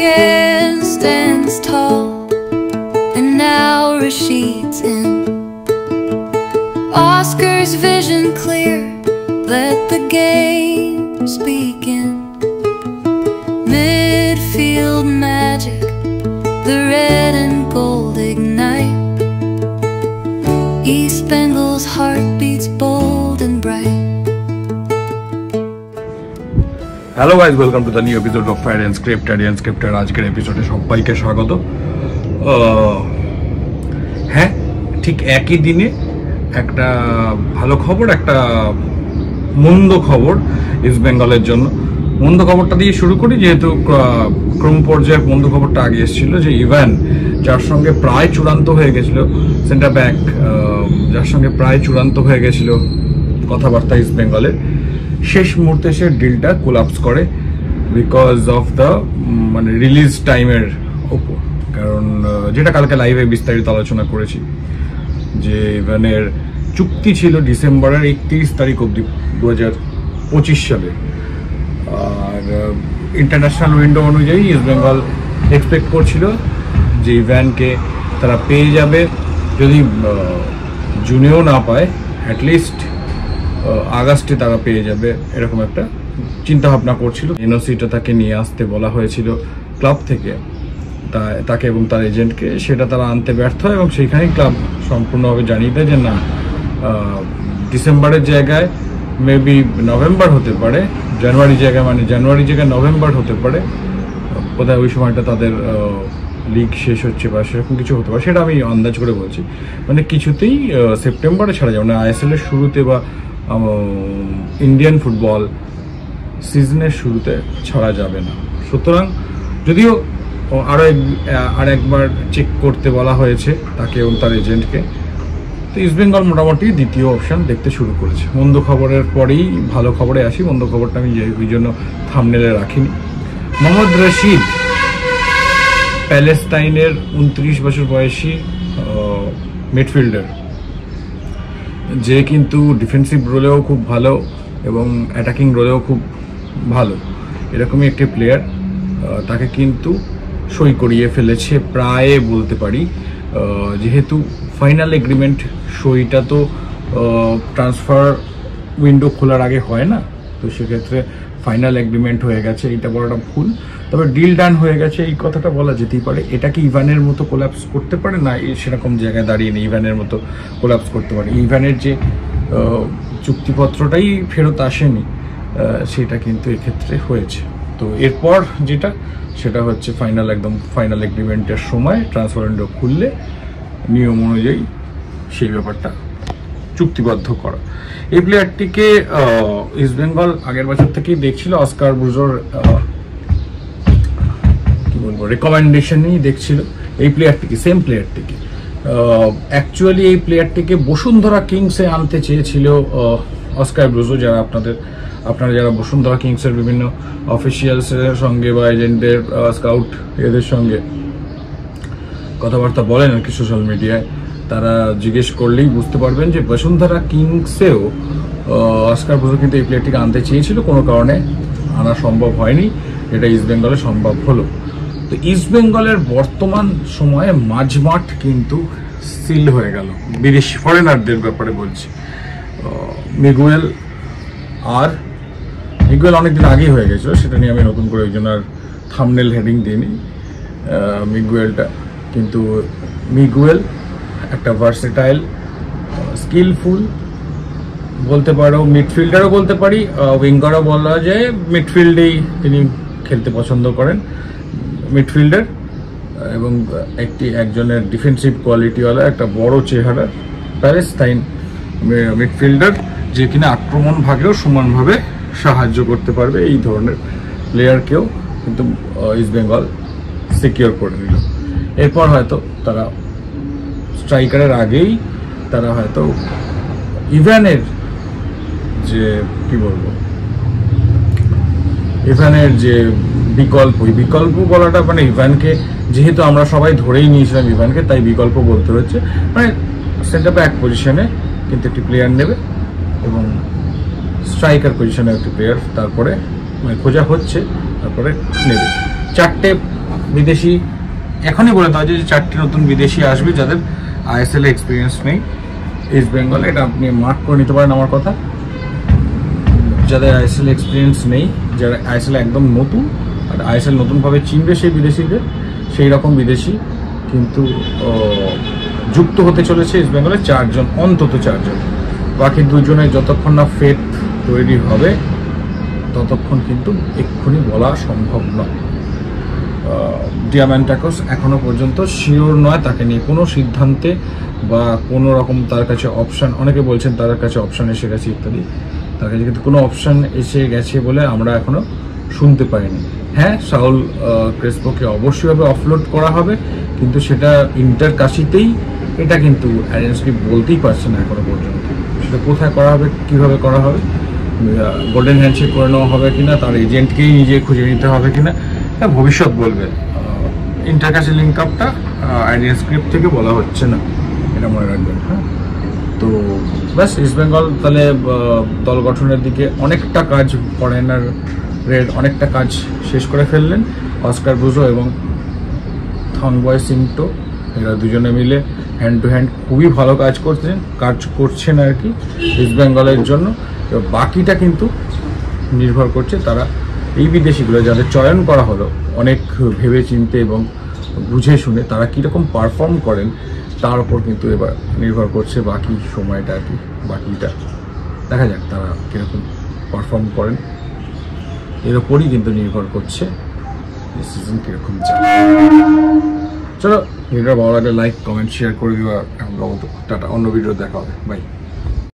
again stands tall, and now Rashid's in. Oscar's vision clear, let the games begin. Midfield magic, the red and gold ignite. East Bengal's heart beats bold and bright. Hello guys, welcome to the new episode of Fire and Scripted. আজকের এপিসোডে সবাইকে স্বাগত। হ্যাঁ, ঠিক একই দিনে একটা ভালো খবর, একটা মন্দ খবর ইস্ট বেঙ্গলের জন্য। মন্দ খবরটা দিয়ে শুরু করি, যেহেতু ক্রম পর্যায়ে মন্দ খবরটা আগে এসেছিল যে ইভান, যার সঙ্গে প্রায় চূড়ান্ত হয়ে গেছিল, সেন্টার ব্যাক যার সঙ্গে প্রায় চূড়ান্ত হয়ে গেছিল কথাবার্তা ইস্ট বেঙ্গলের, শেষ মুহূর্তে সে ডিলটা কোলাপস করে বিকজ অফ দ্য রিলিজ টাইমের ওপর। কারণ যেটা কালকে লাইভে বিস্তারিত আলোচনা করেছি যে ইভানের চুক্তি ছিল ডিসেম্বরের 31 তারিখ অবধি 2025 সালে। আর ইন্টারন্যাশনাল উইন্ডো অনুযায়ী ইস্ট বেঙ্গল এক্সপেক্ট করছিল যে ইভানকে তারা পেয়ে যাবে, যদি জুনেও না পায় অ্যাটলিস্ট আগস্টে তারা পেয়ে যাবে, এরকম একটা চিন্তাভাবনা করছিল। এনওসিটা তাকে নিয়ে আসতে বলা হয়েছিল ক্লাব থেকে, তাকে এবং তার এজেন্টকে, সেটা তারা আনতে ব্যর্থ হয় এবং সেইখানেই ক্লাব সম্পূর্ণভাবে জানিয়ে দেয় যে না, ডিসেম্বরের জায়গায় মেবি নভেম্বর হতে পারে, জানুয়ারি জায়গায় নভেম্বর হতে পারে, কোথায় ওই সময়টা তাদের লিগ শেষ হচ্ছে বা সেরকম কিছু হতে পারে, সেটা আমি আন্দাজ করে বলছি। মানে কিছুতেই সেপ্টেম্বরে ছাড়া যাবে না, আইএসএল এর শুরুতে বা ইন্ডিয়ান ফুটবল সিজনের শুরুতে ছাড়া যাবে না। সুতরাং যদিও আরেকবার চেক করতে বলা হয়েছে তাকে এবং তার এজেন্টকে, তো ইস্ট বেঙ্গল মোটামুটি দ্বিতীয় অপশন দেখতে শুরু করেছে। মন্দ খবরের পরেই ভালো খবরে আসি। মন্দ খবরটা আমি ওই জন্য থাম্বনেলে রাখিনি। মোহাম্মদ রশিদ, প্যালেস্টাইনের 29 বছর বয়সী মিডফিল্ডার, যে কিন্তু ডিফেন্সিভ রোলেও খুব ভালো এবং অ্যাটাকিং রোলেও খুব ভালো, এরকমই একটি প্লেয়ার, তাকে কিন্তু সই করিয়ে ফেলেছে প্রায় বলতে পারি। যেহেতু ফাইনাল এগ্রিমেন্ট, সইটা তো ট্রান্সফার উইন্ডো খোলার আগে হয় না, তো সেক্ষেত্রে ফাইনাল এগ্রিমেন্ট হয়ে গেছে, এটা বড়টা ভুল। তবে ডিল ডান হয়ে গেছে, এই কথাটা বলা যেতেই পারে। এটা কি ইভানের মতো কোলাপস করতে পারে? না, সেরকম জায়গায় দাঁড়িয়ে নেই ইভানের মতো কোলাপস করতে পারে। ইভানের যে চুক্তিপত্রটাই ফেরত আসেনি, সেটা কিন্তু এক্ষেত্রে হয়েছে। তো এরপর যেটা, সেটা হচ্ছে ফাইনাল এগ্রিমেন্টের সময় ট্রান্সফার উইন্ডো খুললে নিয়ম অনুযায়ী সেই ব্যাপারটা চুক্তিবদ্ধ করা। এই প্লেয়ারটিকে ইস্ট বেঙ্গল আগের বছর থেকেই দেখছিল, অস্কার ব্রুজোর রেকমেন্ডেশনই দেখছিল এই প্লেয়ারটিকে, সেম প্লেয়ারটিকে। অ্যাকচুয়ালি এই প্লেয়ারটিকে বসুন্ধরা কিংসে আনতে চেয়েছিল অস্কার ব্রুজো। যারা আপনারা যারা বসুন্ধরা কিংসের বিভিন্ন অফিসিয়ালসের সঙ্গে বা এজেন্টদের, স্কাউট এদের সঙ্গে কথাবার্তা বলেন আর কি সোশ্যাল মিডিয়ায়, তারা জিজ্ঞেস করলেই বুঝতে পারবেন যে বসুন্ধরা কিংসেও অস্কার ব্রুজো কিন্তু এই প্লেয়ারটিকে আনতে চেয়েছিল, কোনো কারণে আনা সম্ভব হয়নি, এটা ইস্ট বেঙ্গলে সম্ভব হলো। তো ইস্ট বেঙ্গলের বর্তমান সময়ে মাঝমাঠ কিন্তু সিল হয়ে গেল বিদেশি ফরেনারদের ব্যাপারে বলছি। মিগুয়েল অনেকদিন আগেই হয়ে গেছিলো, সেটা নিয়ে আমি নতুন করে ওই জন্য আর থাম্বনেল হেডিং দিইনি মিগুয়েলটা। কিন্তু মিগুয়েল একটা ভার্সেটাইল, স্কিলফুল বলতে পারো, মিডফিল্ডারও বলতে পারি, উইঙ্গারও বলা যায়। মিডফিল্ডেই তিনি খেলতে পছন্দ করেন, মিডফিল্ডার, এবং একজনের ডিফেন্সিভ কোয়ালিটিওয়ালা একটা বড় চেহারা প্যালেস্টাইন মিডফিল্ডার, যে কিনা আক্রমণ ভাগেও সমানভাবে সাহায্য করতে পারবে। এই ধরনের প্লেয়ারকেও কিন্তু ইস্ট বেঙ্গল সিকিউর করে নিল। এরপর হয়তো তারা স্ট্রাইকারের আগেই তারা হয়তো ইভানের যে বিকল্প বলাটা, মানে ইভানকে যেহেতু আমরা সবাই ধরেই নিয়েছিলাম ইভানকে, তাই বিকল্প বলতে হচ্ছে। মানে সেন্টার ব্যাক পজিশনে কিন্তু একটি প্লেয়ার নেবে এবং স্ট্রাইকার পজিশনে একটি প্লেয়ার তারপরে মানে খোঁজা হচ্ছে, তারপরে নেবে। 4টে বিদেশি এখনই বলে দেওয়া যে 4টি নতুন বিদেশি আসবে যাদের আইএসএল এক্সপিরিয়েন্স নেই ইস্ট বেঙ্গল, এটা আপনি মার্ক করে নিতে পারেন আমার কথা। যাদের আইএসএল এক্সপিরিয়েন্স নেই, যারা আইএসএল একদম নতুন আর আইএসএল নতুনভাবে চিনবে সেই বিদেশিদের, সেই রকম বিদেশি কিন্তু যুক্ত হতে চলেছে ইস্ট বেঙ্গলে 4 জন, অন্তত 4 জন। বাকি 2 জনের যতক্ষণ না ফেট তৈরি হবে ততক্ষণ কিন্তু এক্ষুনি বলা সম্ভব নয়। ডিয়ামান্টাকোস এখনো পর্যন্ত শিওর নয়, তাকে নিয়ে কোনো সিদ্ধান্তে বা কোনো রকম তার কাছে অপশান, অনেকে বলছেন তার কাছে অপশান এসে গেছে ইত্যাদি, তার কাছে কিন্তু কোনো অপশান এসে গেছে বলে আমরা এখনো শুনতে পাইনি। হ্যাঁ, সাউল ক্রেসপোকে অবশ্যইভাবে অফলোড করা হবে, কিন্তু সেটা ইন্টার কাশিতেই, এটা কিন্তু অ্যারেঞ্জলি বলতেই পারছে না এখনো পর্যন্ত। সেটা কোথায় করা হবে, কীভাবে করা হবে, গোল্ডেন হ্যান্ডশেক করে নেওয়া হবে কিনা, তার এজেন্টকেই নিজে খুঁজে নিতে হবে কিনা, এটা ভবিষ্যৎ বলবে। ইন্টার কাশি লিঙ্ক আপটা আইডিয়ান স্ক্রিপ্ট থেকে বলা হচ্ছে না, এটা মনে রাখবেন। হ্যাঁ, তো ব্যাস ইস্ট বেঙ্গল তাহলে দল গঠনের দিকে অনেকটা কাজ, ফরেনারের অনেকটা কাজ শেষ করে ফেললেন। অস্কার ব্রুজো এবং থংবয় সিংটো, এরা দুজনে মিলে হ্যান্ড টু হ্যান্ড খুবই ভালো কাজ করছেন আর কি ইস্ট বেঙ্গলের জন্য। বাকিটা কিন্তু নির্ভর করছে তারা, এই বিদেশিগুলো যাদের চয়ন করা হলো অনেক ভেবে চিনতে এবং বুঝে শুনে, তারা কীরকম পারফর্ম করেন তার উপর কিন্তু এবার নির্ভর করছে বাকি সময়টা আর কি। বাকিটা দেখা যাক তারা কীরকম পারফর্ম করেন, এর ওপরই কিন্তু নির্ভর করছে এই সিজন কীরকম যায়। চলো, ভিডিওটা ভালো লাগলে লাইক, কমেন্ট, শেয়ার করে দিবা। টাটা, অন্য ভিডিও দেখা হবে, বাই।